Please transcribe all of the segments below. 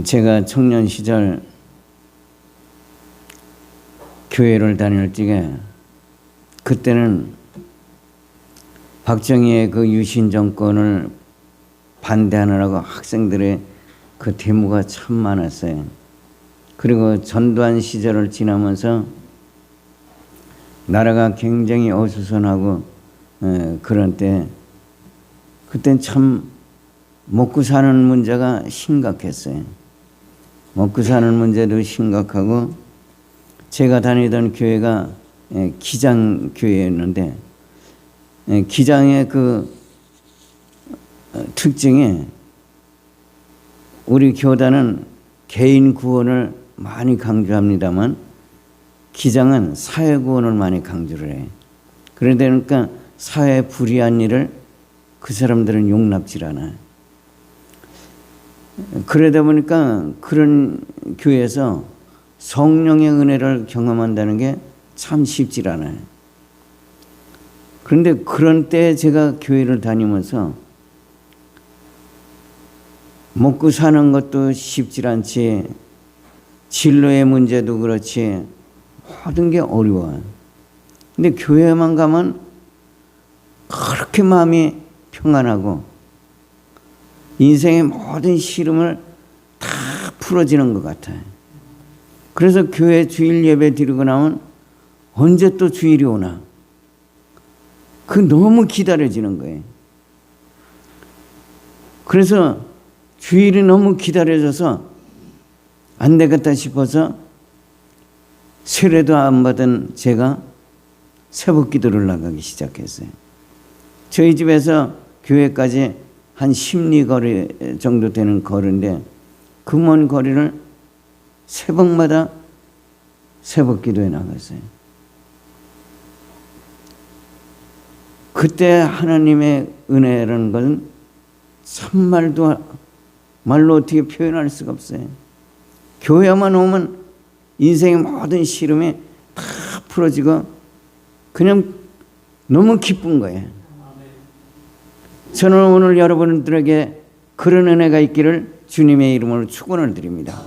제가 청년 시절 교회를 다닐 적에 그때는 박정희의 그 유신 정권을 반대하느라고 학생들의 그 데모가 참 많았어요. 그리고 전두환 시절을 지나면서 나라가 굉장히 어수선하고 그런 때 그땐 참 먹고 사는 문제가 심각했어요. 먹고 사는 문제도 심각하고 제가 다니던 교회가 기장교회였는데 기장의 그 특징이 우리 교단은 개인 구원을 많이 강조합니다만 기장은 사회 구원을 많이 강조를 해요. 그러니까 사회에 불이한 일을 그 사람들은 용납질 않아요. 그러다 보니까 그런 교회에서 성령의 은혜를 경험한다는 게 참 쉽질 않아요. 그런데 그런 때 제가 교회를 다니면서 먹고 사는 것도 쉽질 않지, 진로의 문제도 그렇지, 모든 게 어려워요. 근데 교회만 가면 그렇게 마음이 평안하고 인생의 모든 시름을 다 풀어지는 것 같아요. 그래서 교회 주일 예배 드리고 나면 언제 또 주일이 오나 그 너무 기다려지는 거예요. 그래서 주일이 너무 기다려져서 안 되겠다 싶어서 세례도 안 받은 제가 새벽 기도를 나가기 시작했어요. 저희 집에서 교회까지 한 10리 거리 정도 되는 거리인데 그 먼 거리를 새벽마다 새벽 기도에 나갔어요. 그때 하나님의 은혜라는 건 참말로 어떻게 표현할 수가 없어요. 교회만 오면 인생의 모든 시름이 다 풀어지고 그냥 너무 기쁜 거예요. 저는 오늘 여러분들에게 그런 은혜가 있기를 주님의 이름으로 축원을 드립니다.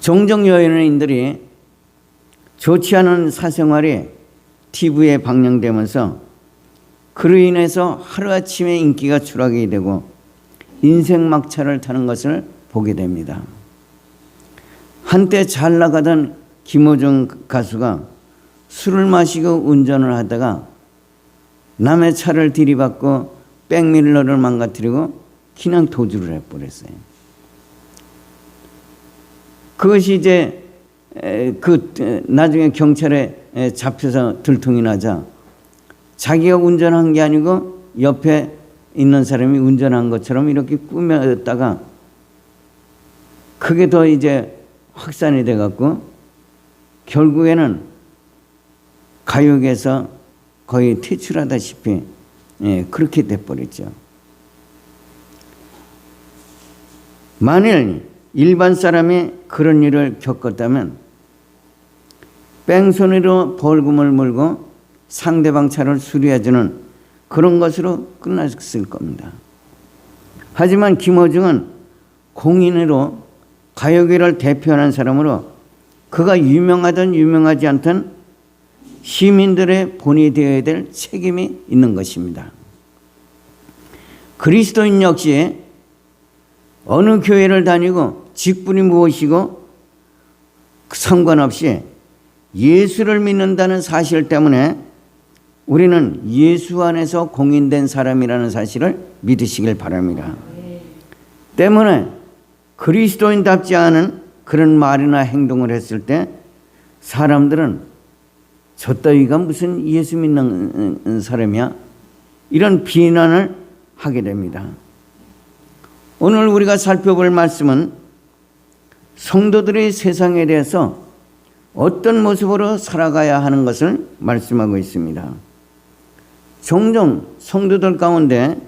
종종 연예인들이 좋지 않은 사생활이 TV에 방영되면서 그로 인해서 하루아침에 인기가 추락이 되고 인생 막차를 타는 것을 보게 됩니다. 한때 잘 나가던 김호중 가수가 술을 마시고 운전을 하다가 남의 차를 들이받고 백밀러를 망가뜨리고 그냥 도주를 해버렸어요. 그것이 이제 나중에 경찰에 잡혀서 들통이 나자 자기가 운전한 게 아니고 옆에 있는 사람이 운전한 것처럼 이렇게 꾸몄다가 그게 더 이제 확산이 돼 갖고 결국에는 가요계에서 거의 퇴출하다시피 그렇게 돼버렸죠. 만일 일반 사람이 그런 일을 겪었다면 뺑소니로 벌금을 물고 상대방 차를 수리해주는 그런 것으로 끝났을 겁니다. 하지만 김호중은 공인으로 가요계를 대표하는 사람으로 그가 유명하든 유명하지 않든 시민들의 본이 되어야 될 책임이 있는 것입니다. 그리스도인 역시 어느 교회를 다니고 직분이 무엇이고 상관없이 예수를 믿는다는 사실 때문에 우리는 예수 안에서 공인된 사람이라는 사실을 믿으시길 바랍니다. 때문에 그리스도인답지 않은 그런 말이나 행동을 했을 때 사람들은 저 따위가 무슨 예수 믿는 사람이야? 이런 비난을 하게 됩니다. 오늘 우리가 살펴볼 말씀은 성도들의 세상에 대해서 어떤 모습으로 살아가야 하는 것을 말씀하고 있습니다. 종종 성도들 가운데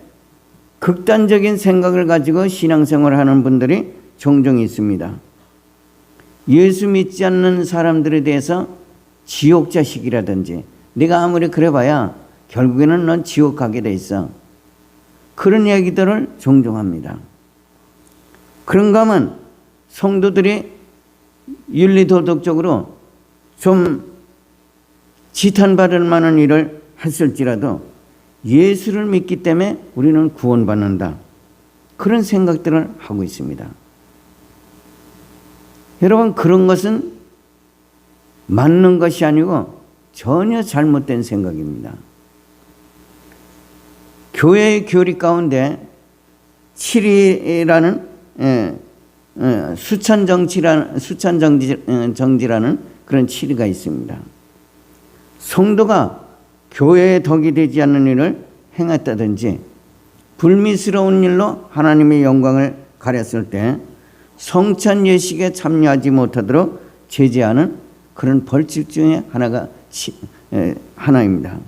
극단적인 생각을 가지고 신앙생활을 하는 분들이 종종 있습니다. 예수 믿지 않는 사람들에 대해서 지옥 자식이라든지 네가 아무리 그래봐야 결국에는 넌 지옥 가게 돼 있어. 그런 얘기들을 종종 합니다. 그런가 하면 성도들이 윤리도덕적으로 좀 지탄받을 만한 일을 했을지라도 예수를 믿기 때문에 우리는 구원받는다. 그런 생각들을 하고 있습니다. 여러분, 그런 것은 맞는 것이 아니고 전혀 잘못된 생각입니다. 교회의 교리 가운데 7이라는 수찬정지라는 그런 7이가 있습니다. 성도가 교회의 덕이 되지 않는 일을 행했다든지 불미스러운 일로 하나님의 영광을 가렸을 때 성찬 예식에 참여하지 못하도록 제재하는 그런 벌칙 중에 하나입니다.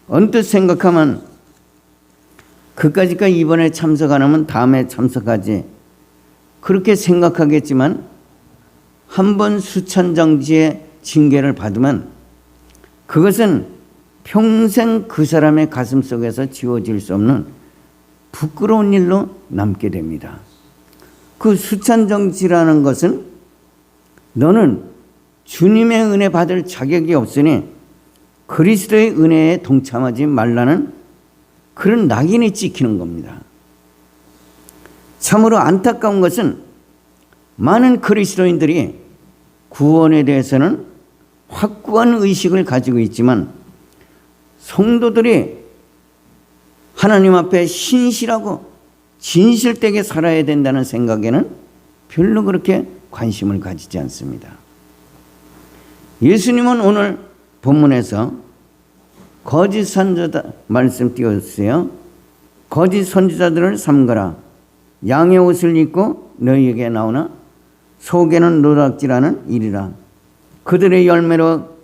언뜻 생각하면 그까짓까 이번에 참석 안 하면 다음에 참석하지, 그렇게 생각하겠지만 한번 수찬정지의 징계를 받으면 그것은 평생 그 사람의 가슴 속에서 지워질 수 없는 부끄러운 일로 남게 됩니다. 그 수찬정지라는 것은 너는 주님의 은혜 받을 자격이 없으니 그리스도의 은혜에 동참하지 말라는 그런 낙인이 찍히는 겁니다. 참으로 안타까운 것은 많은 그리스도인들이 구원에 대해서는 확고한 의식을 가지고 있지만 성도들이 하나님 앞에 신실하고 진실되게 살아야 된다는 생각에는 별로 그렇게 관심을 가지지 않습니다. 예수님은 오늘 본문에서 거짓 선지자 말씀 띄웠어요. 거짓 선지자들을 삼가라. 양의 옷을 입고 너희에게 나오나 속에는 노략질하는 일이라. 그들의 열매로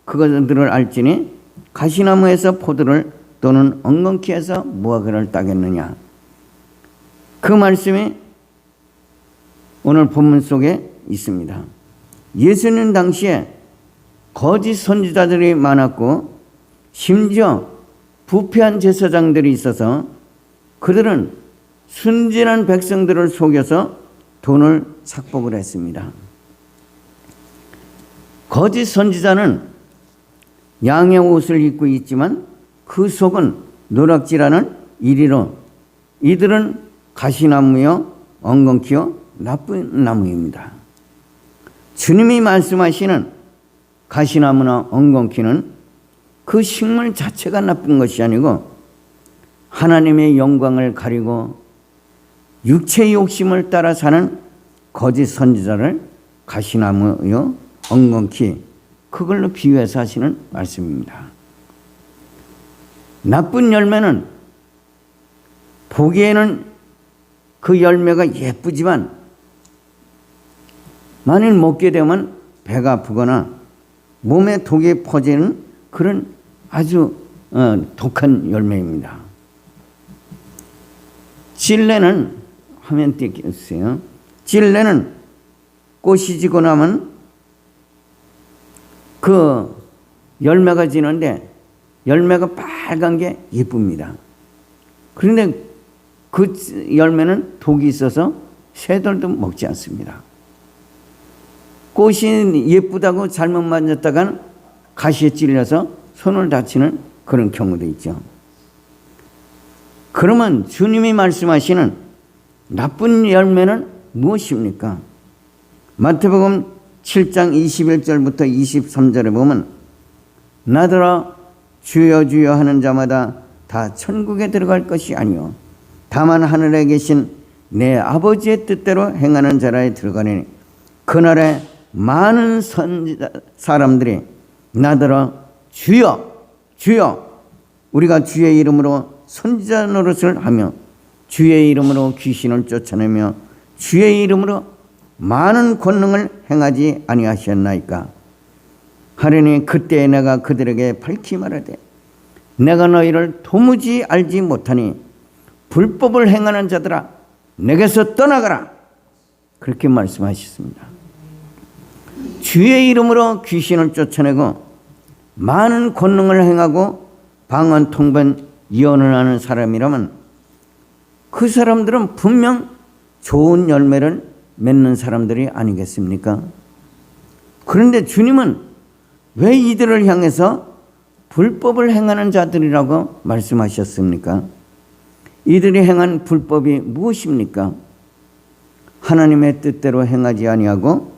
그것들을 알지니 가시나무에서 포도를 또는 엉겅퀴에서 무화과를 따겠느냐. 그 말씀이 오늘 본문 속에 있습니다. 예수님 당시에 거짓 선지자들이 많았고 심지어 부패한 제사장들이 있어서 그들은 순진한 백성들을 속여서 돈을 착복을 했습니다. 거짓 선지자는 양의 옷을 입고 있지만 그 속은 노략질하는 이리로 이들은 가시나무요 엉겅퀴요 나쁜 나무입니다. 주님이 말씀하시는 가시나무나 엉겅퀴는 그 식물 자체가 나쁜 것이 아니고 하나님의 영광을 가리고 육체의 욕심을 따라 사는 거짓 선지자를 가시나무요 엉겅퀴, 그걸로 비유해서 하시는 말씀입니다. 나쁜 열매는 보기에는 그 열매가 예쁘지만 만일 먹게 되면 배가 아프거나 몸에 독이 퍼지는 그런 아주 독한 열매입니다. 찔레는, 화면 띄워주세요. 찔레는 꽃이 지고 나면 그 열매가 지는데 열매가 빨간 게 예쁩니다. 그런데 그 열매는 독이 있어서 새들도 먹지 않습니다. 꽃이 예쁘다고 잘못 만졌다간 가시에 찔려서 손을 다치는 그런 경우도 있죠. 그러면 주님이 말씀하시는 나쁜 열매는 무엇입니까? 마태복음 7장 21절부터 23절에 보면 나더러 주여 주여 하는 자마다 다 천국에 들어갈 것이 아니요 다만 하늘에 계신 내 아버지의 뜻대로 행하는 자라에 들어가니 그날에 많은 선지자 사람들이 나더러 주여 주여 우리가 주의 이름으로 선지자 노릇을 하며 주의 이름으로 귀신을 쫓아내며 주의 이름으로 많은 권능을 행하지 아니하셨나이까 하려니 그때 내가 그들에게 밝히 말하되 내가 너희를 도무지 알지 못하니 불법을 행하는 자들아 내게서 떠나가라 그렇게 말씀하셨습니다. 주의 이름으로 귀신을 쫓아내고 많은 권능을 행하고 방언 통변 예언을 하는 사람이라면 그 사람들은 분명 좋은 열매를 맺는 사람들이 아니겠습니까? 그런데 주님은 왜 이들을 향해서 불법을 행하는 자들이라고 말씀하셨습니까? 이들이 행한 불법이 무엇입니까? 하나님의 뜻대로 행하지 아니하고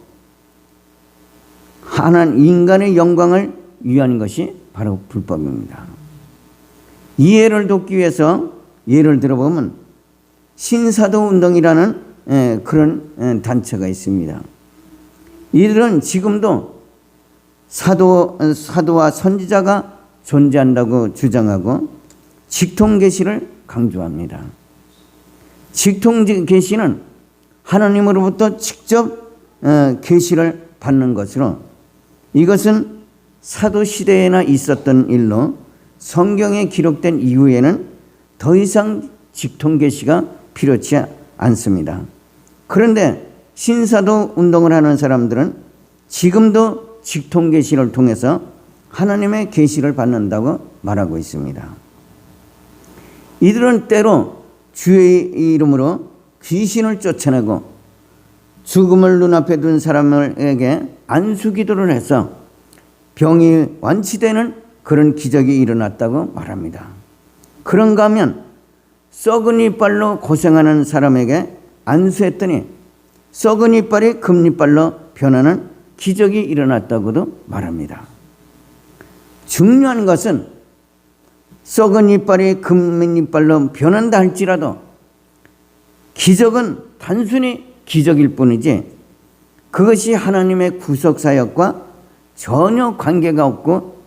하나님 인간의 영광을 위한 것이 바로 불법입니다. 이해를 돕기 위해서 예를 들어보면 신사도 운동이라는 그런 단체가 있습니다. 이들은 지금도 사도와 선지자가 존재한다고 주장하고 직통계시를 강조합니다. 직통계시는 하나님으로부터 직접 계시를 받는 것으로, 이것은 사도시대에나 있었던 일로 성경에 기록된 이후에는 더 이상 직통계시가 필요치 않습니다. 그런데 신사도 운동을 하는 사람들은 지금도 직통계시를 통해서 하나님의 계시를 받는다고 말하고 있습니다. 이들은 때로 주의 이름으로 귀신을 쫓아내고 죽음을 눈앞에 둔 사람에게 안수기도를 해서 병이 완치되는 그런 기적이 일어났다고 말합니다. 그런가 하면 썩은 이빨로 고생하는 사람에게 안수했더니 썩은 이빨이 금이빨로 변하는 기적이 일어났다고도 말합니다. 중요한 것은 썩은 이빨이 금이빨로 변한다 할지라도 기적은 단순히 기적일 뿐이지 그것이 하나님의 구속사역과 전혀 관계가 없고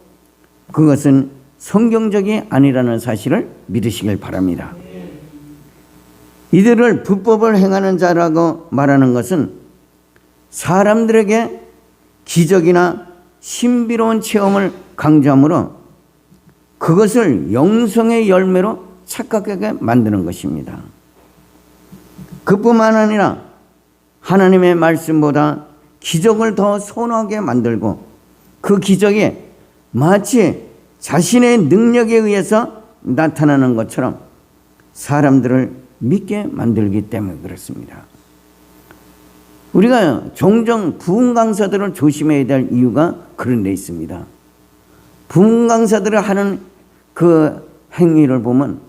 그것은 성경적이 아니라는 사실을 믿으시길 바랍니다. 이들을 불법을 행하는 자라고 말하는 것은 사람들에게 기적이나 신비로운 체험을 강조하므로 그것을 영성의 열매로 착각하게 만드는 것입니다. 그뿐만 아니라 하나님의 말씀보다 기적을 더 선호하게 만들고 그 기적이 마치 자신의 능력에 의해서 나타나는 것처럼 사람들을 믿게 만들기 때문에 그렇습니다. 우리가 종종 부흥 강사들을 조심해야 될 이유가 그런 데 있습니다. 부흥 강사들을 하는 그 행위를 보면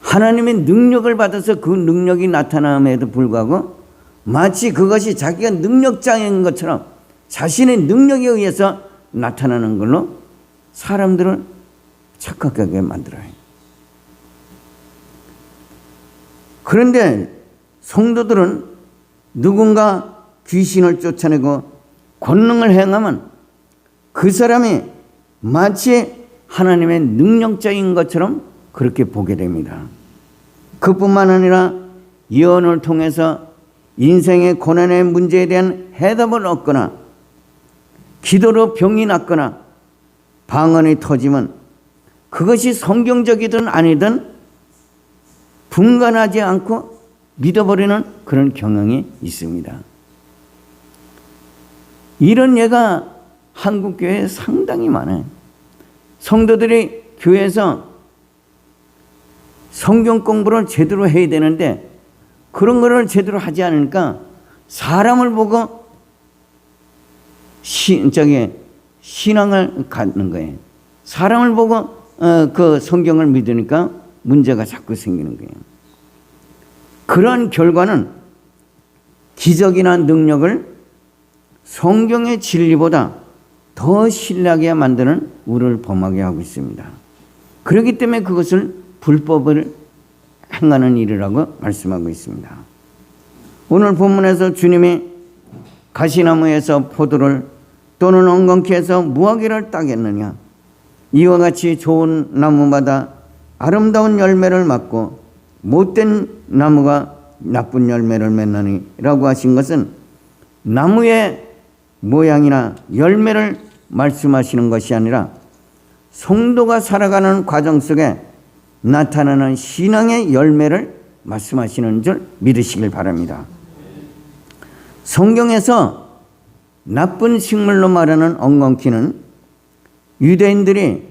하나님의 능력을 받아서 그 능력이 나타남에도 불구하고 마치 그것이 자기가 능력자인 것처럼 자신의 능력에 의해서 나타나는 걸로 사람들을 착각하게 만들어요. 그런데 성도들은 누군가 귀신을 쫓아내고 권능을 행하면 그 사람이 마치 하나님의 능력자인 것처럼 그렇게 보게 됩니다. 그뿐만 아니라 예언을 통해서 인생의 고난의 문제에 대한 해답을 얻거나 기도로 병이 낫거나 방언이 터지면 그것이 성경적이든 아니든 분간하지 않고 믿어버리는 그런 경향이 있습니다. 이런 예가 한국 교회에 상당히 많아요. 성도들이 교회에서 성경 공부를 제대로 해야 되는데 그런 거를 제대로 하지 않으니까 사람을 보고 신앙을 갖는 거예요. 사람을 보고 그 성경을 믿으니까 문제가 자꾸 생기는 거예요. 그런 결과는 기적이나 능력을 성경의 진리보다 더 신뢰하게 만드는 우리를 범하게 하고 있습니다. 그렇기 때문에 그것을 불법을 행하는 일이라고 말씀하고 있습니다. 오늘 본문에서 주님이 가시나무에서 포도를 또는 엉겅퀴에서 무화과를 따겠느냐, 이와 같이 좋은 나무마다 아름다운 열매를 맺고 못된 나무가 나쁜 열매를 맺느니라고 하신 것은 나무의 모양이나 열매를 말씀하시는 것이 아니라 성도가 살아가는 과정 속에 나타나는 신앙의 열매를 말씀하시는 줄 믿으시길 바랍니다. 성경에서 나쁜 식물로 말하는 엉겅퀴는 유대인들이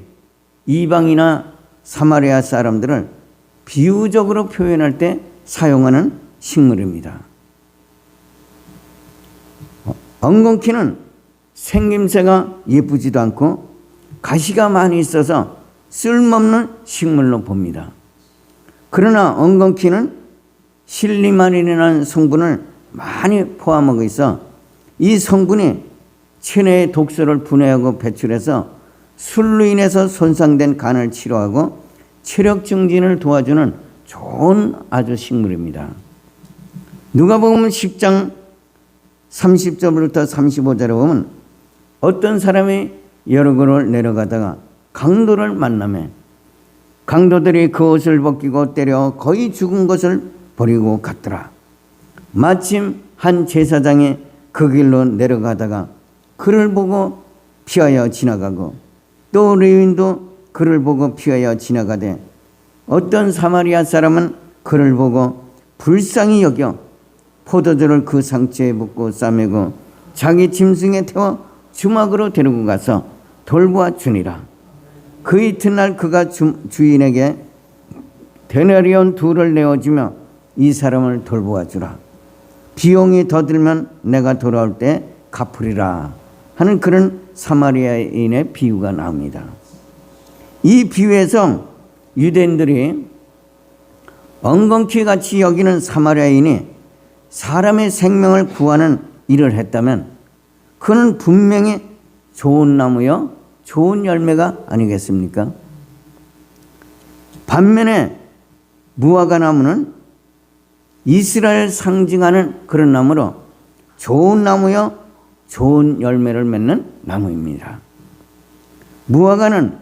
이방이나 사마리아 사람들을 비유적으로 표현할 때 사용하는 식물입니다. 엉겅퀴는 생김새가 예쁘지도 않고 가시가 많이 있어서 쓸모없는 식물로 봅니다. 그러나 엉겅퀴는 실리마린이라는 성분을 많이 포함하고 있어 이 성분이 체내의 독소를 분해하고 배출해서 술로 인해서 손상된 간을 치료하고 체력 증진을 도와주는 좋은 아주 식물입니다. 누가복음 10장 30절부터 35절에 보면 어떤 사람이 여러 걸을 내려가다가 강도를 만나매 강도들이 그 옷을 벗기고 때려 거의 죽은 것을 버리고 갔더라. 마침 한 제사장이 그 길로 내려가다가 그를 보고 피하여 지나가고 또 레위인도 그를 보고 피하여 지나가되 어떤 사마리아 사람은 그를 보고 불쌍히 여겨 포도주를 그 상처에 붓고 싸매고 자기 짐승에 태워 주막으로 데리고 가서 돌보아 주니라. 그 이튿날 그가 주인에게 데나리온 2를 내어주며 이 사람을 돌보아 주라. 비용이 더 들면 내가 돌아올 때 갚으리라 하는 그런 사마리아인의 비유가 나옵니다. 이 비유에서 유대인들이 엉겅퀴 같이 여기는 사마리아인이 사람의 생명을 구하는 일을 했다면 그는 분명히 좋은 나무요 좋은 열매가 아니겠습니까? 반면에 무화과 나무는 이스라엘 상징하는 그런 나무로 좋은 나무요 좋은 열매를 맺는 나무입니다. 무화과는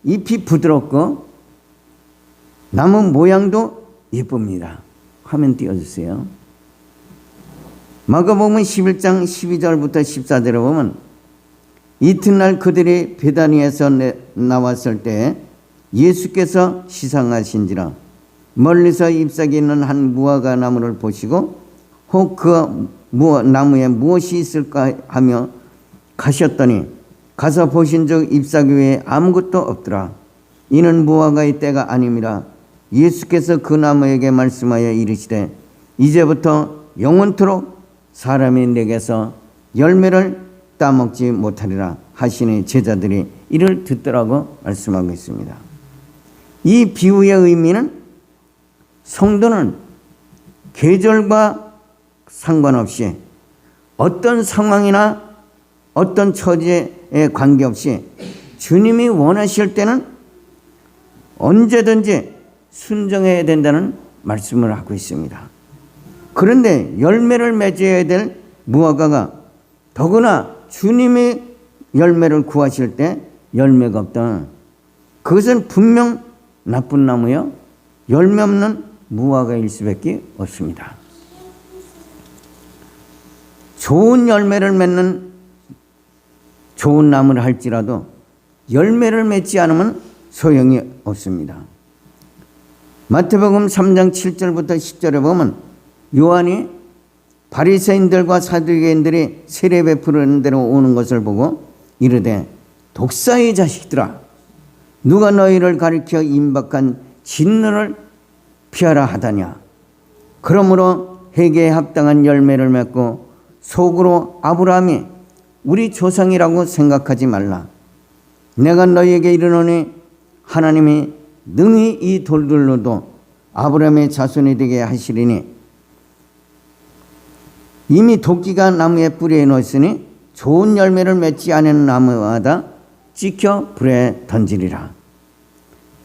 잎이 부드럽고 나무 모양도 예쁩니다. 화면 띄워주세요. 마가복음 11장 12절부터 14절에 보면 이튿날 그들이 베다니에서 나왔을 때 예수께서 시상하신지라 멀리서 잎사귀 있는 한 무화과 나무를 보시고 혹 그 나무에 무엇이 있을까 하며 가셨더니 가서 보신즉 잎사귀 외에 아무것도 없더라. 이는 무화과의 때가 아님이라. 예수께서 그 나무에게 말씀하여 이르시되 이제부터 영원토록 사람이 내게서 열매를 따먹지 못하리라 하시니 제자들이 이를 듣더라고 말씀하고 있습니다. 이 비유의 의미는 성도는 계절과 상관없이 어떤 상황이나 어떤 처지에 관계없이 주님이 원하실 때는 언제든지 순종해야 된다는 말씀을 하고 있습니다. 그런데 열매를 맺어야 될 무화과가 더구나 주님이 열매를 구하실 때 열매가 없다. 그것은 분명 나쁜 나무요 열매 없는 무화과일 수밖에 없습니다. 좋은 열매를 맺는 좋은 나무를 할지라도 열매를 맺지 않으면 소용이 없습니다. 마태복음 3장 7절부터 10절에 보면 요한이 바리새인들과 사두개인들이 세례 베푸는 데로 오는 것을 보고 이르되 독사의 자식들아 누가 너희를 가리켜 임박한 진노를 피하라 하다냐. 그러므로 회개에 합당한 열매를 맺고 속으로 아브라함이 우리 조상이라고 생각하지 말라. 내가 너희에게 이르노니 하나님이 능히 이 돌들로도 아브라함의 자손이 되게 하시리니 이미 도끼가 나무에 뿌리에 놓았으니 좋은 열매를 맺지 않은 나무마다 찍혀 불에 던지리라.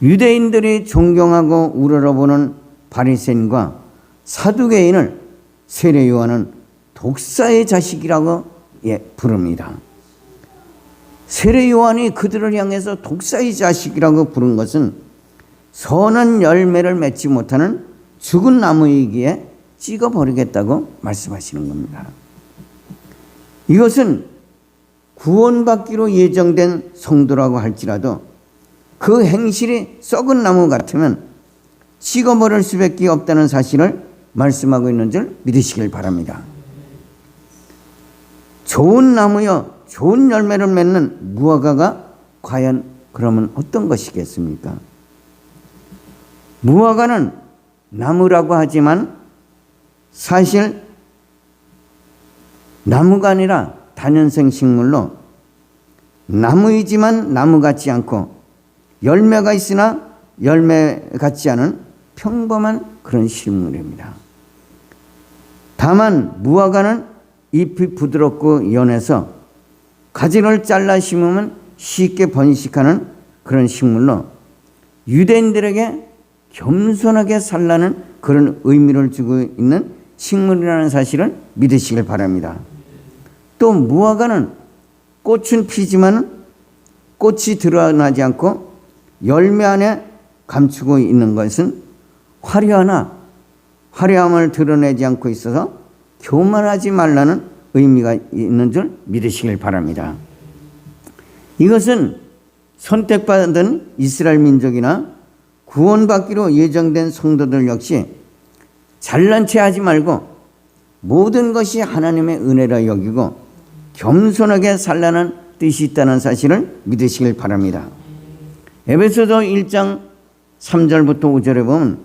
유대인들이 존경하고 우러러보는 바리새인과 사두개인을 세례 요한은 독사의 자식이라고 부릅니다. 세례 요한이 그들을 향해서 독사의 자식이라고 부른 것은 선한 열매를 맺지 못하는 죽은 나무이기에 찍어버리겠다고 말씀하시는 겁니다. 이것은 구원받기로 예정된 성도라고 할지라도 그 행실이 썩은 나무 같으면 찍어버릴 수밖에 없다는 사실을 말씀하고 있는 줄 믿으시길 바랍니다. 좋은 나무여 좋은 열매를 맺는 무화과가 과연 그러면 어떤 것이겠습니까? 무화과는 나무라고 하지만 사실 나무가 아니라 다년생 식물로 나무이지만 나무 같지 않고 열매가 있으나 열매 같지 않은 평범한 그런 식물입니다. 다만 무화과는 잎이 부드럽고 연해서 가지를 잘라 심으면 쉽게 번식하는 그런 식물로 유대인들에게 겸손하게 살라는 그런 의미를 주고 있는 식물이라는 사실을 믿으시길 바랍니다. 또 무화과는 꽃은 피지만 꽃이 드러나지 않고 열매 안에 감추고 있는 것은 화려함을 드러내지 않고 있어서 교만하지 말라는 의미가 있는 줄 믿으시길 바랍니다. 이것은 선택받은 이스라엘 민족이나 구원받기로 예정된 성도들 역시 잘난 체 하지 말고 모든 것이 하나님의 은혜라 여기고 겸손하게 살라는 뜻이 있다는 사실을 믿으시길 바랍니다. 에베소서 1장 3절부터 5절에 보면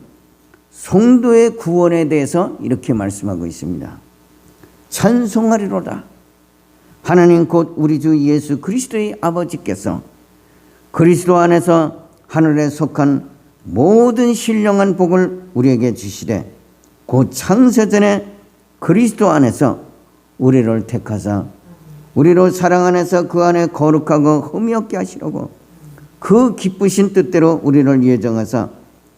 성도의 구원에 대해서 이렇게 말씀하고 있습니다. 찬송하리로다. 하나님 곧 우리 주 예수 그리스도의 아버지께서 그리스도 안에서 하늘에 속한 모든 신령한 복을 우리에게 주시되 곧 창세전에 그리스도 안에서 우리를 택하사 우리로 사랑 안에서 그 안에 거룩하고 흠이 없게 하시려고 그 기쁘신 뜻대로 우리를 예정하사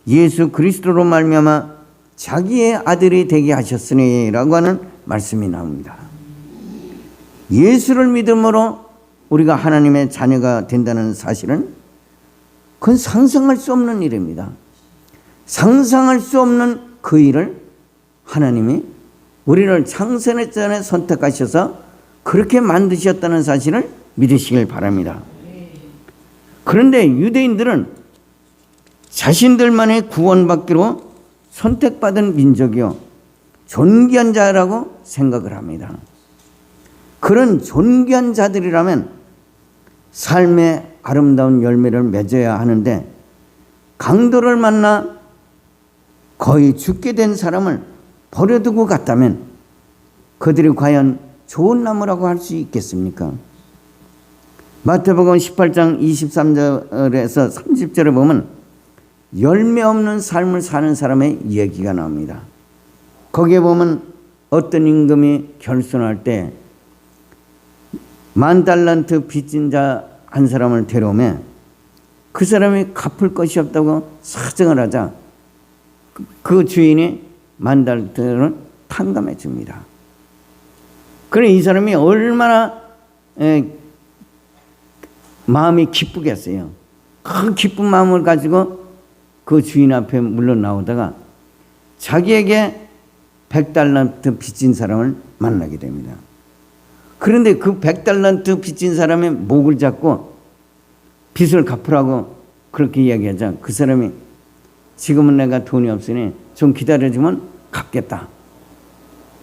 예수 그리스도로 말미암아 자기의 아들이 되게 하셨으니 라고 하는 말씀이 나옵니다. 예수를 믿음으로 우리가 하나님의 자녀가 된다는 사실은 그건 상상할 수 없는 일입니다. 상상할 수 없는 그 일을 하나님이 우리를 창세 전에 선택하셔서 그렇게 만드셨다는 사실을 믿으시길 바랍니다. 그런데 유대인들은 자신들만의 구원받기로 선택받은 민족이요 존귀한 자라고 생각을 합니다. 그런 존귀한 자들이라면 삶의 아름다운 열매를 맺어야 하는데 강도를 만나 거의 죽게 된 사람을 버려두고 갔다면 그들이 과연 좋은 나무라고 할 수 있겠습니까? 마태복음 18장 23절에서 30절에 보면 열매 없는 삶을 사는 사람의 얘기가 나옵니다. 거기에 보면 어떤 임금이 결손할 때 10,000달란트 빚진 자 한 사람을 데려오면 그 사람이 갚을 것이 없다고 사정을 하자 그 주인이 10,000달란트를 탕감해 줍니다. 그래 이 사람이 얼마나 마음이 기쁘겠어요. 큰 기쁜 마음을 가지고 그 주인 앞에 물러나오다가 자기에게 100달란트 빚진 사람을 만나게 됩니다. 그런데 그 100달란트 빚진 사람의 목을 잡고 빚을 갚으라고 그렇게 이야기하자 그 사람이 지금은 내가 돈이 없으니 좀 기다려주면 갚겠다.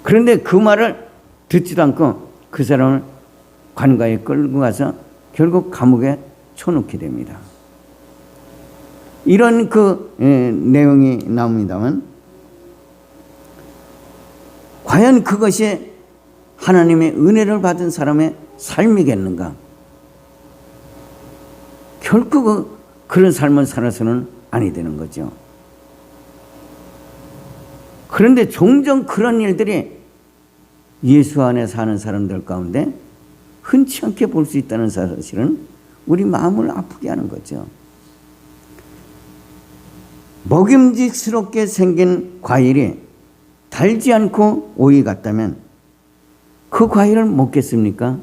그런데 그 말을 듣지도 않고 그 사람을 관가에 끌고 가서 결국 감옥에 쳐놓게 됩니다. 이런 내용이 나옵니다만 과연 그것이 하나님의 은혜를 받은 사람의 삶이겠는가? 결코 그런 삶을 살아서는 아니 되는 거죠. 그런데 종종 그런 일들이 예수 안에 사는 사람들 가운데 흔치 않게 볼 수 있다는 사실은 우리 마음을 아프게 하는 거죠. 먹음직스럽게 생긴 과일이 달지 않고 오이 같다면 그 과일을 먹겠습니까?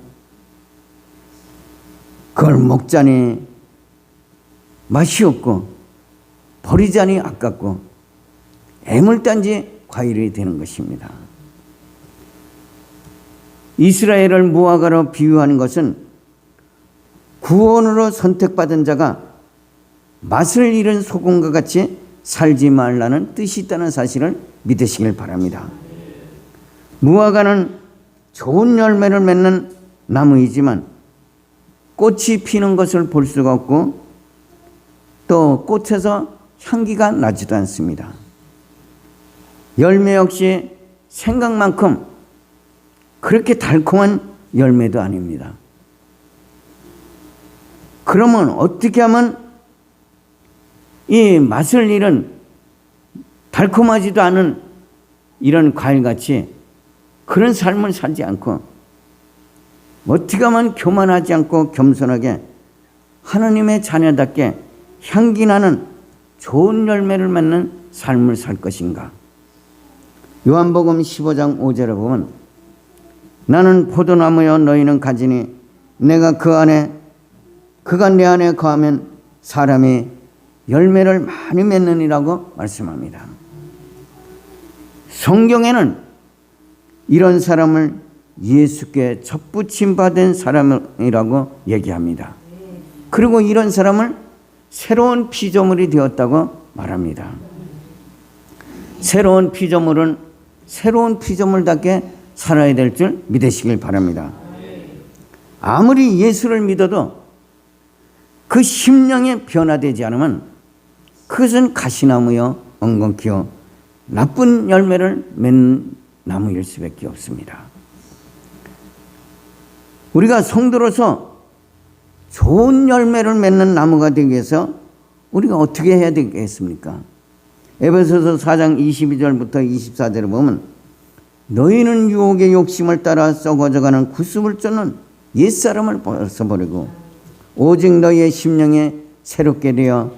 그걸 먹자니 맛이 없고 버리자니 아깝고 애물단지 과일이 되는 것입니다. 이스라엘을 무화과로 비유하는 것은 구원으로 선택받은 자가 맛을 잃은 소금과 같이 살지 말라는 뜻이 있다는 사실을 믿으시길 바랍니다. 무화과는 좋은 열매를 맺는 나무이지만 꽃이 피는 것을 볼 수가 없고 또 꽃에서 향기가 나지도 않습니다. 열매 역시 생각만큼 그렇게 달콤한 열매도 아닙니다. 그러면 어떻게 하면 이 맛을 잃은 달콤하지도 않은 이런 과일같이 그런 삶을 살지 않고 어떻게 하면 교만하지 않고 겸손하게 하나님의 자녀답게 향기 나는 좋은 열매를 맺는 삶을 살 것인가? 요한복음 15장 5절에 보면 나는 포도나무여 너희는 가지니 내가 그가 내 안에 거하면 사람이 열매를 많이 맺느니라고 말씀합니다. 성경에는 이런 사람을 예수께 접붙임 받은 사람이라고 얘기합니다. 그리고 이런 사람을 새로운 피조물이 되었다고 말합니다. 새로운 피조물은 새로운 피조물답게 살아야 될 줄 믿으시길 바랍니다. 아무리 예수를 믿어도 그 심령이 변화되지 않으면 그것은 가시나무여 엉겅퀴요 나쁜 열매를 맺는 나무일 수밖에 없습니다. 우리가 성도로서 좋은 열매를 맺는 나무가 되기 위해서 우리가 어떻게 해야 되겠습니까? 에베소서 4장 22절부터 24절을 보면 너희는 유혹의 욕심을 따라 썩어져가는 구습을 쫓는 옛사람을 벗어버리고 오직 너희의 심령에 새롭게 되어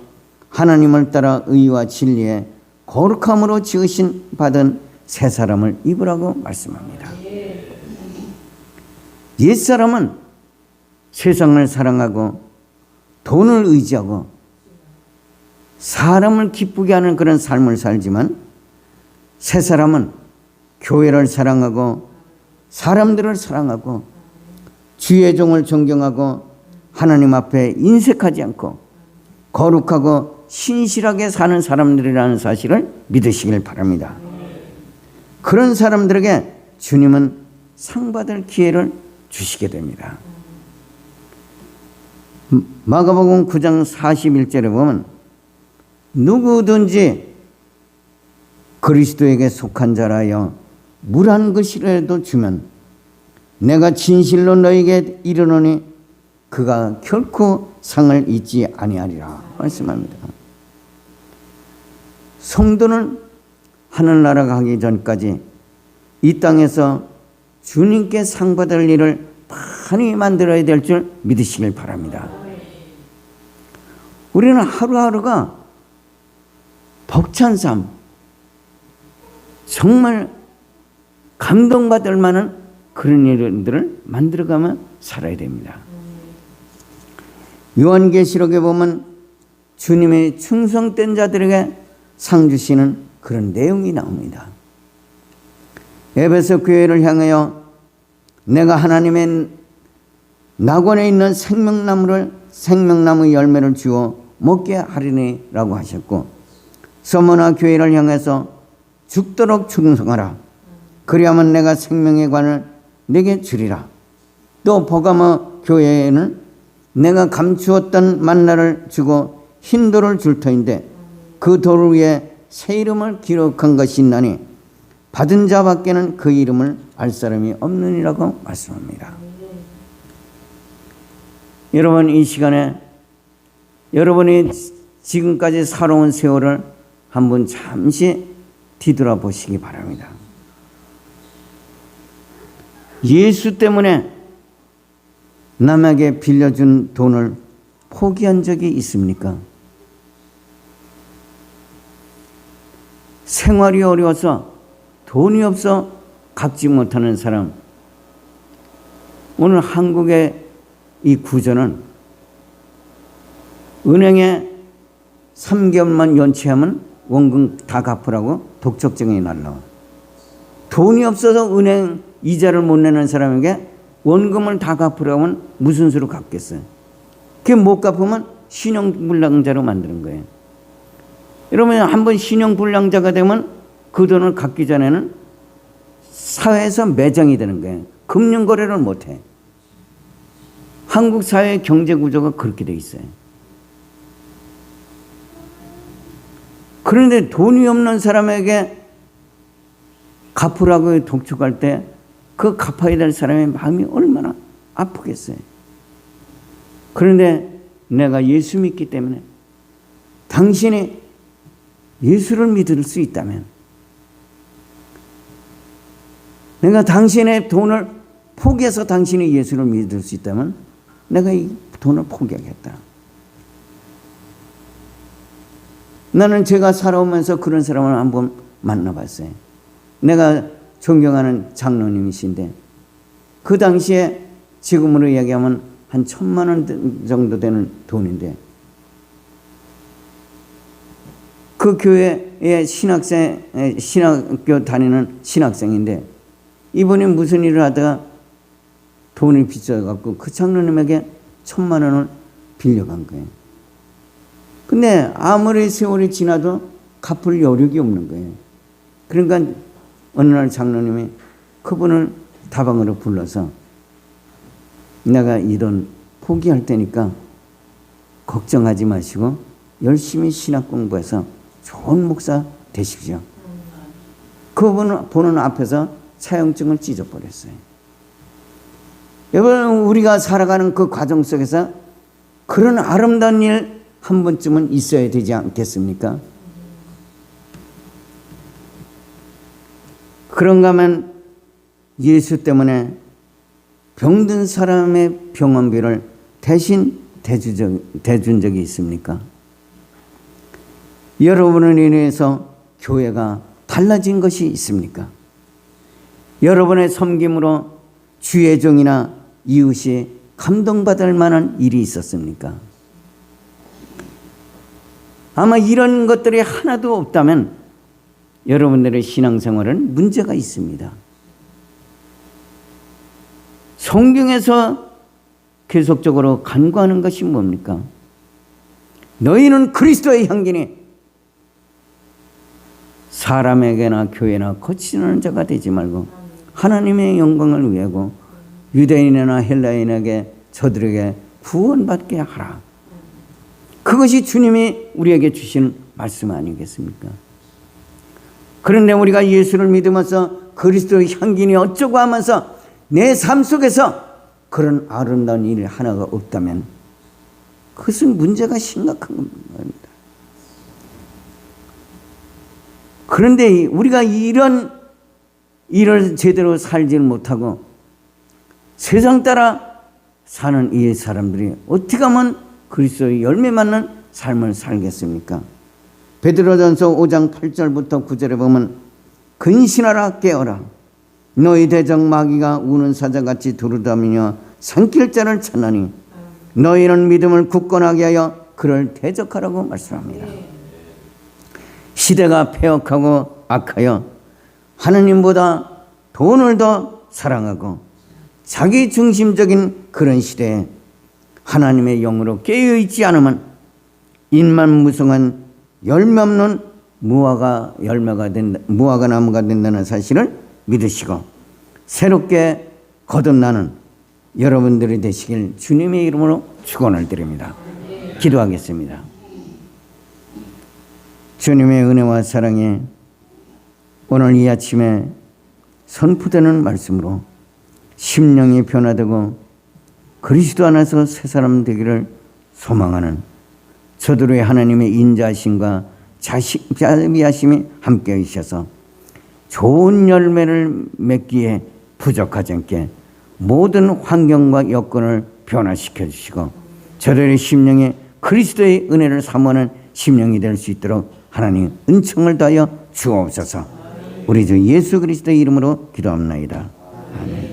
하나님을 따라 의와 진리에 거룩함으로 지으신 받은 새 사람을 입으라고 말씀합니다. 옛사람은 세상을 사랑하고 돈을 의지하고 사람을 기쁘게 하는 그런 삶을 살지만 새 사람은 교회를 사랑하고 사람들을 사랑하고 주의 종을 존경하고 하나님 앞에 인색하지 않고 거룩하고 신실하게 사는 사람들이라는 사실을 믿으시길 바랍니다. 그런 사람들에게 주님은 상 받을 기회를 주시게 됩니다. 마가복음 9장 41절에 보면 누구든지 그리스도에게 속한 자라여 물 한 그릇이라도 주면 내가 진실로 너에게 이르노니 그가 결코 상을 잊지 아니하리라 말씀합니다. 성도는 하늘나라 가기 전까지 이 땅에서 주님께 상 받을 일을 많이 만들어야 될 줄 믿으시길 바랍니다. 우리는 하루하루가 벅찬 삶, 정말 감동받을 만한 그런 일들을 만들어가며 살아야 됩니다. 요한계시록에 보면 주님의 충성된 자들에게 상 주시는 그런 내용이 나옵니다. 에베소 교회를 향하여 내가 하나님의 낙원에 있는 생명나무 열매를 주어 먹게 하리니라고 하셨고, 서머나 교회를 향해서 죽도록 충성하라. 그리하면 내가 생명의 관을 내게 주리라. 또 버가모 교회에는 내가 감추었던 만나를 주고 흰 돌을 줄 터인데 그 돌 위에 새 이름을 기록한 것이 있나니 받은 자밖에는 그 이름을 알 사람이 없느니라고 말씀합니다. 여러분, 이 시간에 여러분이 지금까지 살아온 세월을 한번 잠시 뒤돌아보시기 바랍니다. 예수 때문에 남에게 빌려준 돈을 포기한 적이 있습니까? 생활이 어려워서 돈이 없어 갚지 못하는 사람, 오늘 한국의 이 구조는 은행에 3개월만 연체하면 원금 다 갚으라고 독촉증이 날라와. 돈이 없어서 은행 이자를 못 내는 사람에게 원금을 다 갚으라고 하면 무슨 수로 갚겠어요? 그게 못 갚으면 신용불량자로 만드는 거예요. 여러분, 한번 신용불량자가 되면 그 돈을 갚기 전에는 사회에서 매장이 되는 거예요. 금융거래를 못해. 한국 사회의 경제구조가 그렇게 돼 있어요. 그런데 돈이 없는 사람에게 갚으라고 독촉할 때 그 갚아야 될 사람의 마음이 얼마나 아프겠어요. 그런데 내가 예수 믿기 때문에 당신이 예수를 믿을 수 있다면, 내가 당신의 돈을 포기해서 당신이 예수를 믿을 수 있다면 내가 이 돈을 포기하겠다. 나는 제가 살아오면서 그런 사람을 한번 만나봤어요. 내가 존경하는 장로님이신데 그 당시에 지금으로 이야기하면 한 1,000만 원 정도 되는 돈인데, 그 교회의 신학교 다니는 신학생인데 이분이 무슨 일을 하다가 돈이 빚져갖고 그 장로님에게 1,000만 원을 빌려간 거예요. 근데 아무리 세월이 지나도 갚을 여력이 없는 거예요. 그러니까 어느 날 장로님이 그분을 다방으로 불러서 내가 이 돈 포기할 테니까 걱정하지 마시고 열심히 신학 공부해서 좋은 목사 되십시오. 그분 보는 앞에서 차용증을 찢어버렸어요. 여러분, 우리가 살아가는 그 과정 속에서 그런 아름다운 일 한 번쯤은 있어야 되지 않겠습니까? 그런가 하면 예수 때문에 병든 사람의 병원비를 대신 대준 적이 있습니까? 여러분을 인해서 교회가 달라진 것이 있습니까? 여러분의 섬김으로 주의 종이나 이웃이 감동받을 만한 일이 있었습니까? 아마 이런 것들이 하나도 없다면 여러분들의 신앙생활은 문제가 있습니다. 성경에서 계속적으로 간구하는 것이 뭡니까? 너희는 그리스도의 향기니 사람에게나 교회나 거치는 자가 되지 말고 하나님의 영광을 위하고 유대인이나 헬라인에게 저들에게 구원받게 하라. 그것이 주님이 우리에게 주신 말씀 아니겠습니까? 그런데 우리가 예수를 믿으면서 그리스도의 향기니 어쩌고 하면서 내 삶 속에서 그런 아름다운 일 하나가 없다면 그것은 문제가 심각한 겁니다. 그런데 우리가 이런 일을 제대로 살지를 못하고 세상 따라 사는 이 사람들이 어떻게 하면 그리스도의 열매 맞는 삶을 살겠습니까? 베드로전서 5장 8절부터 9절에 보면 근신하라 깨어라 너희 대적 마귀가 우는 사자같이 두루다니며 삼킬 자를 찾나니 너희는 믿음을 굳건하게 하여 그를 대적하라고 말씀합니다. 시대가 폐역하고 악하여 하느님보다 돈을 더 사랑하고 자기 중심적인 그런 시대에 하나님의 영으로 깨어있지 않으면 인만무성한 열매 없는 무화과 나무가 된다는 사실을 믿으시고 새롭게 거듭나는 여러분들이 되시길 주님의 이름으로 축원을 드립니다. 기도하겠습니다. 주님의 은혜와 사랑이 오늘 이 아침에 선포되는 말씀으로 심령이 변화되고 그리스도 안에서 새 사람 되기를 소망하는 저들의 하나님의 인자하심과 자비하심이 함께 있어서 좋은 열매를 맺기에 부족하지 않게 모든 환경과 여건을 변화시켜 주시고 저들의 심령이 그리스도의 은혜를 사모하는 심령이 될 수 있도록 하나님 은총을 다하여 주옵소서. 우리 주 예수 그리스도의 이름으로 기도합나이다. 아멘.